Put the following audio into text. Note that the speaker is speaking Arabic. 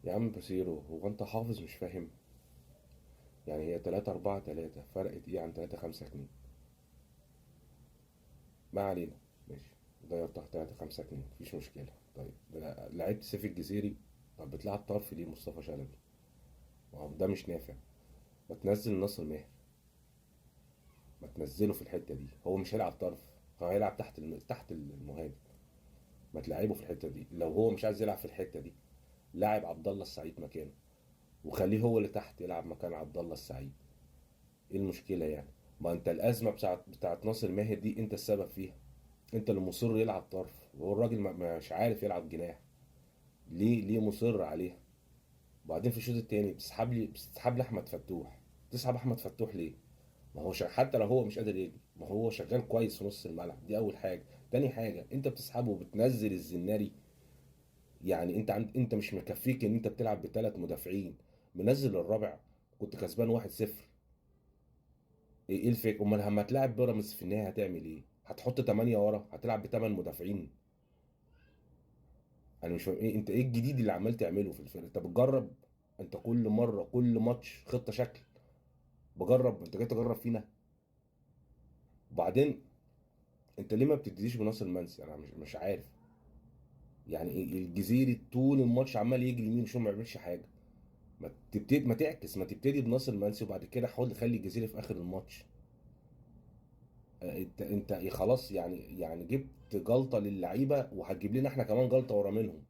يا عم بصيرو، هو انت حافظ مش فاهم؟ يعني هي 3-4-3 فرقت ايه عن 3-5-2؟ ما علينا. ماشي. غيرتها 3-5-2 مفيش مشكلة. طيب لعبت سيف الجزيري. طب بتلعب طرف ليه مصطفى شلبي؟ ما هو ده مش نافع. ما تنزل ناصر ماهر. ما تنزله في الحتة دي، هو مش هيلعب طرف. هو هيلعب تحت المهاجم. ما تلعبه في الحتة دي لو هو مش عايز يلعب في الحتة دي. لاعب عبد الله السعيد مكانه، وخليه هو اللي تحت يلعب مكان عبد الله السعيد. ايه المشكله يعني؟ ما انت الازمه بتاعت ناصر ماهر دي انت السبب فيها. انت اللي مصر يلعب طرف وهو الراجل مش عارف يلعب جناح. ليه مصر عليها؟ وبعدين في الشوط التاني بتسحب لي احمد فتوح. تسحب احمد فتوح ليه؟ ما هو حتى لو هو مش قادر يجري، ما هو شغال كويس في نص الملعب. دي اول حاجه. تاني حاجه، انت بتسحبه وبتنزل الزناري. يعني انت مش مكفيك ان انت بتلعب بثلاث مدافعين. منزل الرابع. كنت كسبان 1-0. ايه الفكره؟ امال لما تلعب بيراميدز في النهايه هتعمل ايه؟ هتحط 8 ورا؟ هتلعب بثمان مدافعين؟ انا مش فاهم ايه انت، ايه الجديد اللي عمال تعمله في الفرقه؟ انت بتجرب. انت كل مره كل ماتش خطه شكل. بجرب، انت جاي تجرب فينا. وبعدين انت ليه ما بتبتديش بناصر منسي؟ انا مش عارف. يعني الجزيري طول الماتش عمال يجري يمين وشمال ما بيعملش حاجه. ما تعكس، ما تبتدي بناصر منسي وبعد كده حاول تخلي الجزيري في اخر الماتش. انت خلاص يعني جبت جلطه للعيبه وهتجيب لنا احنا كمان جلطه ورا منهم.